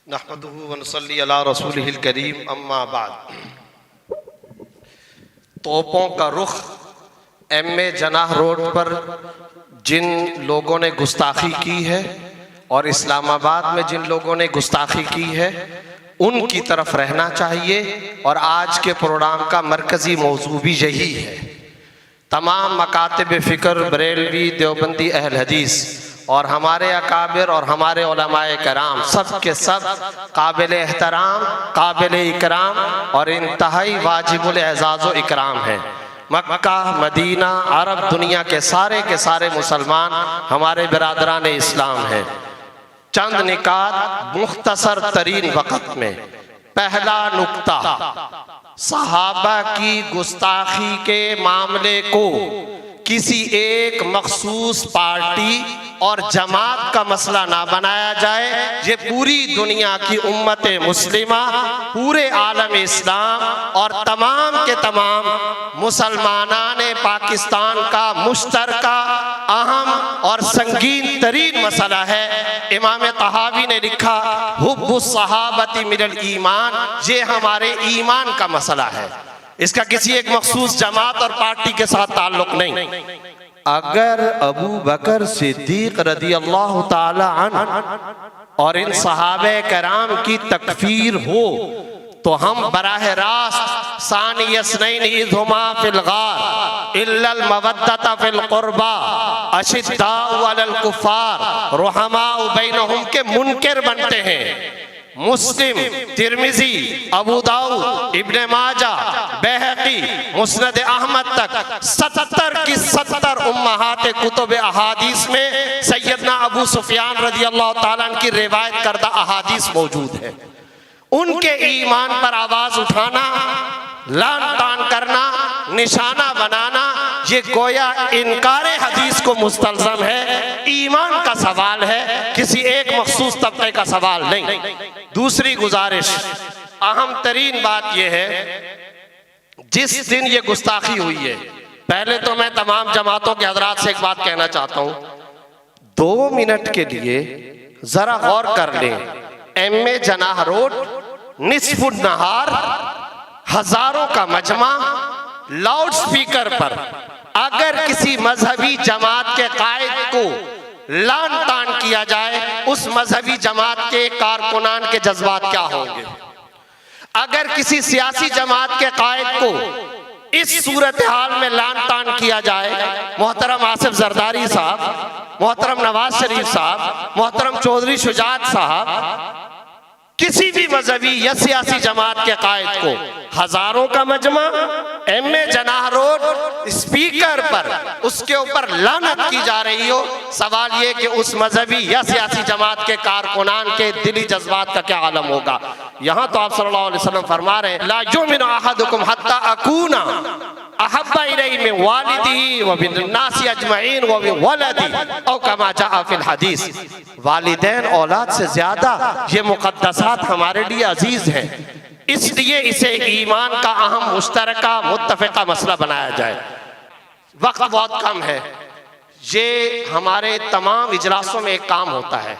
नहमदुहु व नसल्ली अला रसूलिहिल करीम, अम्मा बाद। तोपों का रुख एम.ए. जनाह रोड पर जिन लोगों ने गुस्ताखी की है और इस्लामाबाद में जिन लोगों ने गुस्ताखी की है उनकी तरफ रहना चाहिए। और आज के प्रोग्राम का मरकज़ी मौजू भी यही है। तमाम मकातिब फ़िक्र, बरेलवी, देवबंदी, अहल हदीस और हमारे अकाबिर और हमारे उलमाए कराम सब के सब काबिल एहतराम, काबिल इकराम और इंतहाई वाजिबुल एजाज़ो इकराम है। मक्का, मदीना, अरब दुनिया के सारे मुसलमान हमारे बिरादरान इस्लाम हैं। चंद निकात मुख्तसर तरीन वक़्त में। पहला नुक्ता, सहाबा की गुस्ताखी के मामले को किसी एक मखसूस पार्टी और जमात का मसला ना बनाया जाए। ये पूरी दुनिया की उम्मत मुस्लिमा, पूरे आलम इस्लाम और तमाम के तमाम मुसलमानाने पाकिस्तान का मुश्तरका अहम और संगीन तरीन मसला है। इमाम तहावी ने लिखा, हुब्बुस सहाबती मिनल ईमान, ये हमारे ईमान का मसला है। इसका किसी एक मखसूस जमात और पार्टी के साथ ताल्लुक नहीं। अगर अबू बकर सिद्दीक रदियल्लाहु ताला अन्हु और इन सहाबे कराम की तकफीर हो तो हम बराह रास्त सानियस्नैन इज़हुमा फिल गार इल्लल मवद्दता फिल कुर्बा अशिद्दाउ अलल कुफ्फार रुहमाउ बैनहुम के मुनकिर बनते हैं। मुस्लिम, तिर्मिजी, अबू दाऊद, इब्ने माजा, बैहक़ी, मुस्नद अहमद तक 70 की 70 उम्महात कुतुब अहादीस में सैयदना अबू सुफियान रज़ियल्लाहु ताला अन्हु की रिवायत करदा अहादीस मौजूद है। उनके ईमान पर आवाज उठाना, लान तान करना, निशाना बनाना, ये गोया इनकारे हदीस को मुस्तलज़म है। ईमान का सवाल है, किसी एक मखसूस तबके का सवाल नहीं। दूसरी गुजारिश, अहम तरीन बात यह है, जिस दिन ये गुस्ताखी हुई है, पहले तो मैं तमाम जमातों के हजरात से एक बात कहना चाहता हूं, 2 मिनट के लिए जरा गौर कर लें। एम.ए. जनाह रोड, निस्फुन नहार, हजारों का मजमा, लाउड स्पीकर पर अगर किसी मजहबी जमात के कायद को लान तान किया जाए, उस मजहबी जमात के कारकुनान के जज्बात क्या होंगे? अगर किसी सियासी जमात के कायद को इस सूरत हाल में लान तान किया जाए, मोहतरम आसिफ जरदारी साहब, मोहतरम नवाज शरीफ साहब, मोहतरम चौधरी शुजात साहब, किसी भी मजहबी या सियासी जमात के कायद को हजारों का मजमा, एम.ए. जनाह रोड, स्पीकर पर उसके ऊपर लानत की जा रही हो, सवाल ये कि उस मजहबी या सियासी जमात के कारकुनान के दिली जज्बात का क्या आलम होगा। यहाँ तो आप सल्लल्लाहु अलैहि वसल्लम फरमा रहे हैं, ला युमिनु अहदुकुम हत्ता अकूना अहब्बा इलैहि मिन वालिदिही व बिन्नासी अजमईन व बिवलदी औ कमा जाअ फिल हदीस। वालिदैन औलाद से ज्यादा ये मुक़द्दसात हमारे लिए अजीज हैं, इसलिए इसे ईमान का अहम मुश्तरका मुत्तफ़िक़ा मसला बनाया जाए। वक्त बहुत कम है। ये हमारे तमाम इजलासों में एक काम होता है,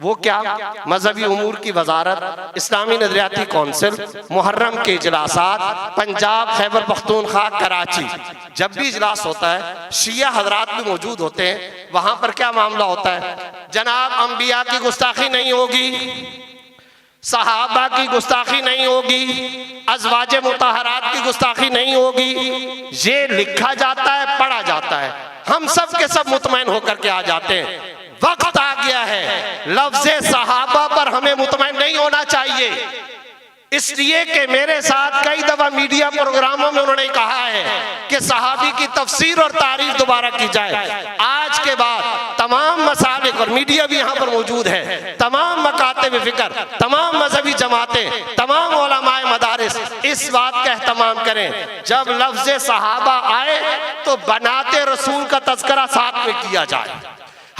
वो क्या? मजहबी उमूर की वजारत, इस्लामी नजरियाती कौंसिल, मुहर्रम के इजलासात, पंजाब, खैबर पख्तूनख्वा, कराची, जब भी इजलास होता है शिया हजरात भी मौजूद होते हैं। वहां पर क्या मामला होता है? जनाब, अंबिया की गुस्ताखी नहीं होगी, सहाबा की गुस्ताखी नहीं होगी, अज़वाजे मुताहरात की गुस्ताखी नहीं होगी, ये लिखा जाता है, पढ़ा जाता है, हम सब के सब मुतमईन होकर के आ जाते हैं। वक्त आ गया है, लफ्ज़े सहाबा पर हमें मुतमईन नहीं होना चाहिए, इसलिए कि मेरे साथ कई दफा मीडिया प्रोग्रामों में उन्होंने कहा है कि सहाबी की तफसीर और तारीफ दोबारा की जाए। आज के बाद तमाम मसालिक, और मीडिया भी यहाँ पर मौजूद है, तमाम मकातिब फ़िक्र, तमाम मजहबी जमातें, तमाम उलमाए मदारिस इस बात का एहतमाम करें, जब लफ्ज़े सहाबा आए तो बनाते रसूल का तज़किरा साथ में किया जाए,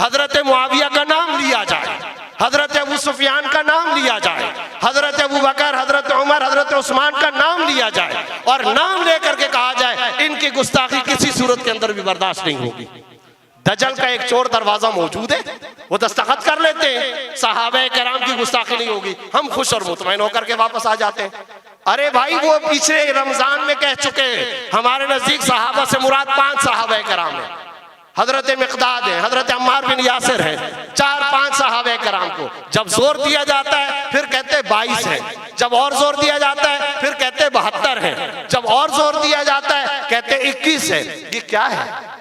हजरत मुआविया का नाम लिया जाए, हजरत अबू सुफियान का नाम लिया जाए, हजरत अबू बकर, हजरत उमर, हजरत उस्मान का नाम लिया जाए, और नाम लेकर के कहा जाए इनकी गुस्ताखी किसी सूरत के अंदर भी बर्दाश्त नहीं होगी। दजल का एक चोर दरवाजा मौजूद है, वो दस्तखत कर लेते हैं, सहाबा किराम की गुस्ताखी नहीं होगी, हम खुश और मुतमईन होकर के वापस आ जाते हैं। अरे भाई वो पिछले रमजान में कह चुके हैं, हमारे नजदीक सहाबा से मुराद 5 सहाबा किराम है, हजरत मिक़दाद है, हजरत अम्मार बिन यासिर है, 4-5 सहाबा किराम को जब जोर दिया जाता है फिर कहते 22 है, जब और जोर दिया जाता है फिर कहते 72 है, जब और जोर दिया जाता है कहते 21 है। ये क्या है?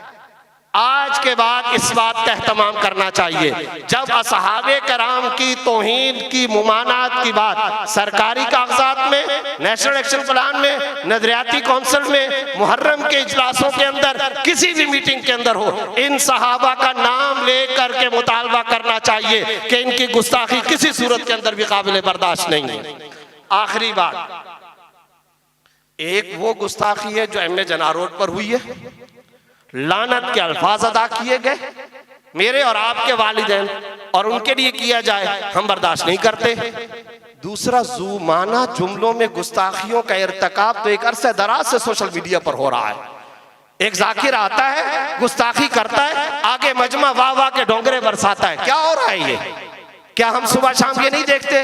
आज के बाद इस बात का एहतमाम करना चाहिए, जब असहाबे कराम की तौहीन की मुमानात की बात सरकारी कागजात में, नेशनल एक्शन प्लान में, नजरियाती कौंसिल में, मुहर्रम के इजलासों के अंदर, किसी भी मीटिंग के अंदर हो, इन सहाबा का नाम लेकर के मुतालबा करना चाहिए कि इनकी गुस्ताखी किसी सूरत के अंदर भी काबिल बर्दाश्त नहीं है। आखिरी बात, एक वो गुस्ताखी है जो एमए जना रोड पर हुई है, लानत के अल्फाज अदा किए गए, मेरे और आपके वालिदैन और उनके लिए किया जाए, हम बर्दाश्त नहीं करते। दूसरा, जुमाना जुमलों में गुस्ताखियों का इर्तिकाब तो एक अरसे दराज से सोशल मीडिया पर हो रहा है। एक जाकिर आता है, गुस्ताखी करता है, आगे मजमा वाह वाह के डोंगरे बरसाता है। क्या हो रहा है ये? क्या हम सुबह शाम ये नहीं देखते?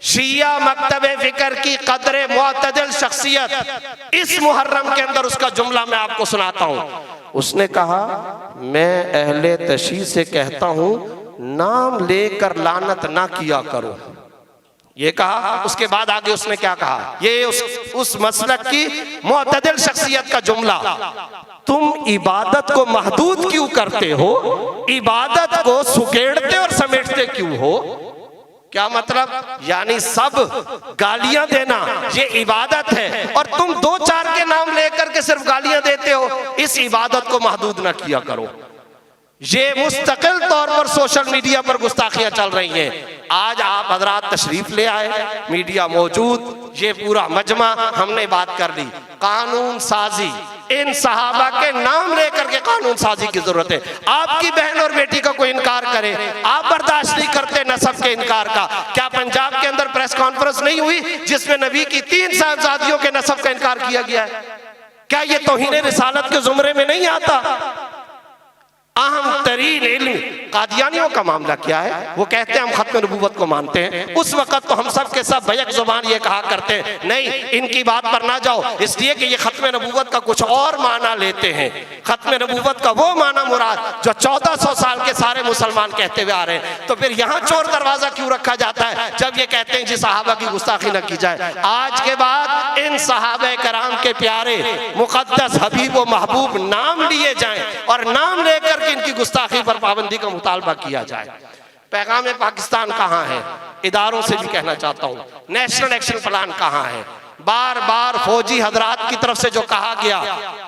शिया मकतबे फिक्र की कदरे मुअतदिल शख्सियत, इस मुहर्रम के अंदर उसका जुमला मैं आपको सुनाता हूं। उसने कहा, मैं अहले तशी से कहता हूं, नाम लेकर लानत ना किया करो। ये कहा। उसके बाद आगे उसने क्या कहा? ये उस मसलक की मुअतदिल शख्सियत का जुमला, तुम इबादत को महदूद क्यों करते हो? इबादत को सुकेड़ते और समेटते क्यों हो? क्या मतलब? यानी सब गालियां देना ये इबादत है और तुम 2-4 के नाम लेकर के सिर्फ गालियां देते हो। इस इबादत को महदूद ना किया करो। ये मुस्तकिल तौर पर सोशल मीडिया पर गुस्ताखियां चल रही हैं। आज आप हजरात तशरीफ ले आए, मीडिया मौजूद, ये पूरा मजमा, हमने बात कर ली। कानून साजी, इन सहाबा के नाम लेकर के कानून साजी की जरूरत है। आपकी बहन और बेटी का कोई इनकार करे, आप बर्दाश्त नहीं करते नसब के इनकार का। क्या पंजाब के अंदर प्रेस कॉन्फ्रेंस नहीं हुई जिसमें नबी की 3 साहबजादियों के नसब का इनकार किया गया है? क्या ये तौहीन रिसालत के जुमरे में नहीं आता? अहम तरीन इल्म कादियानियों का मामला क्या है? वो कहते हैं हम खत्म नबूवत को मानते हैं। उस वक्त तो हम सब के सब बैक जुबान ये कहा करते हैं, नहीं इनकी बात पर ना जाओ, इसलिए कि ये खत्म नबूवत का कुछ और माना लेते हैं। खत्म नबूवत का वो माना मुराद जो 1400 साल के सारे मुसलमान कहते हुए आ रहे हैं। तो फिर यहाँ चोर दरवाजा क्यों रखा जाता है जब ये कहते हैं जी सहाबा की गुस्ताखी न की जाए? आज के बाद इन सहाबा कराम के प्यारे मुकद्दस हबीब व महबूब नाम लिए जाएं और नाम लेकर के इनकी गुस्ताखी पर पाबंदी का मुतालबा किया जाए। पैगाम पाकिस्तान कहाँ है? इदारों से भी कहना चाहता हूँ, नेशनल एक्शन प्लान कहाँ है? बार बार फौजी हजरात की तरफ से जो कहा गया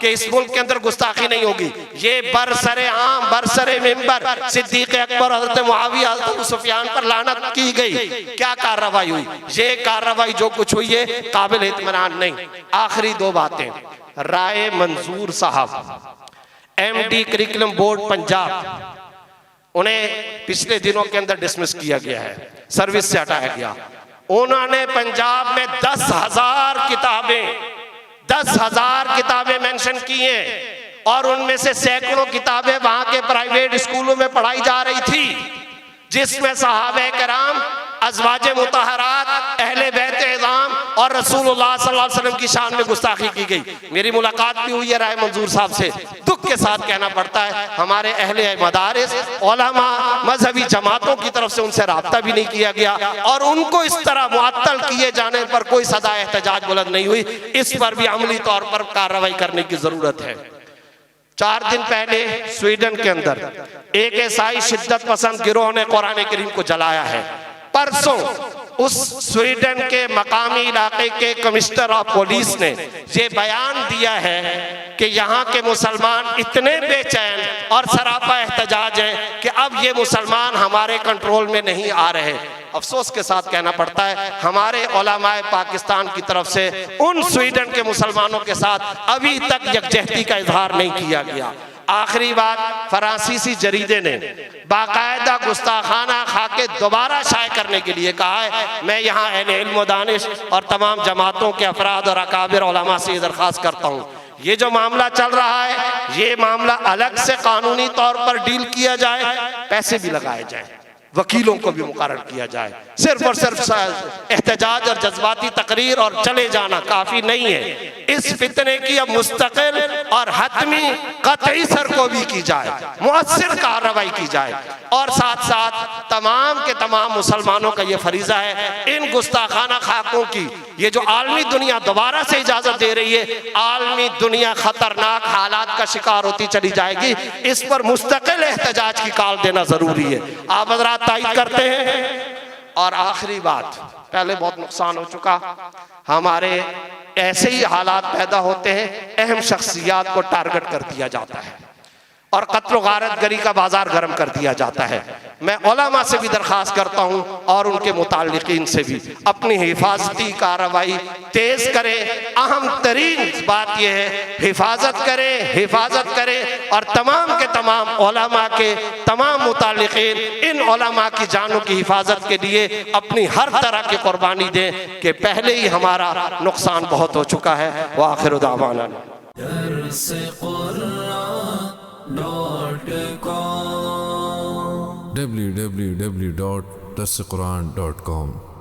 कि इस मुल्क के अंदर गुस्ताखी नहीं होगी, ये बरसरे आम बरसरे मिंबर सिद्दीक अकबर हजरत मुआविया हजरत अबू सुफियान पर लानत की गई। क्या कार्रवाई हुई? ये कार्रवाई जो कुछ हुई है काबिल इत्मीनान नहीं। आखिरी 2 बातें, राय मंजूर साहब MD करिकुलम बोर्ड पंजाब, उन्हें पिछले दिनों के अंदर डिसमिस किया गया है, सर्विस से हटाया गया। उन्होंने पंजाब में 10,000 किताबें मेंशन की हैं और उनमें से सैकड़ों किताबें वहां के प्राइवेट स्कूलों में पढ़ाई जा रही थी, जिसमें सहाबे कराम, अज़वाजे मुतहरात, अहले बैत इज़ाम और रसूलुल्लाह सल्लल्लाहु अलैहि वसल्लम की शान में गुस्ताखी की गई। मेरी मुलाकात भी हुई है राय मंजूर साहब से। दुख के साथ कहना पड़ता है हमारे अहले मदारिस, उलमा, मजहबी जमातों की तरफ से उनसे राब्ता भी नहीं किया गया और उनको इस तरह मुअत्तल किए जाने पर कोई सदा एहतजाज बुलंद नहीं हुई। इस पर भी अमली तौर पर कार्रवाई करने की जरूरत है। 4 दिन पहले स्वीडन के अंदर एक ईसाई शिद्दत पसंद गिरोह ने कुरान करीम को जलाया है। परसों उस स्वीडन के मकामी इलाके के कमिश्नर ऑफ पुलिस ने ये बयान दिया है कि यहाँ के मुसलमान इतने बेचैन और सरापा एहतजाज हैं कि अब ये मुसलमान हमारे कंट्रोल में नहीं आ रहे। अफसोस के साथ कहना पड़ता है हमारे उलमाए पाकिस्तान की तरफ से उन स्वीडन के मुसलमानों के साथ अभी तक यकजहती का इजहार नहीं किया गया। आखिरी बात, फ्रांसीसी जरीदे ने बाकायदा गुस्ताखाना खाके दोबारा शाये करने के लिए कहा है। मैं यहाँ अहले इल्म व दानिश और तमाम जमातों के अफराद और अकाबिर उलमा से दरख्वास्त करता हूँ ये जो मामला चल रहा है ये मामला अलग से कानूनी तौर पर डील किया जाए, पैसे भी लगाए जाए, वकीलों को भी मुकर्रर किया जाए। सिर्फ और सिर्फ एहतजाज और जज्बाती तकरीर और चले जाना काफी नहीं है। इस फितने की अब मुस्तकिल और हतमी कतई सरकोबी की जाए, मुअस्सिर कार्रवाई की जाए, और साथ साथ तमाम के तमाम मुसलमानों का ये फरीजा है इन गुस्ताखाना खाकों की, ये जो आलमी दुनिया दोबारा से इजाजत दे रही है, आलमी दुनिया खतरनाक हालात का शिकार होती चली जाएगी, इस पर मुस्तकिल एहतजाज की कॉल देना जरूरी है। आप हज़रात तायद करते हैं। और आखिरी बात, पहले बहुत नुकसान हो चुका, हमारे ऐसे ही हालात पैदा होते हैं, अहम शख्सियात को टारगेट कर दिया जाता है और कत्ल गारतगरी का बाजार गर्म कर दिया जाता है। मैं उलमा से भी दरख्वास्त करता हूँ और उनके मुताल्लिकीन से भी, अपनी हिफाजती कार्रवाई तेज करें। अहम तरीन बात यह है, हिफाजत करें और तमाम के तमाम उलमा के तमाम मुताल्लिकीन इन उलमा की जानों की हिफाजत के लिए अपनी हर तरह की कुर्बानी दें कि पहले ही हमारा नुकसान बहुत हो चुका है। व आखिर दावाना www.darsequran.com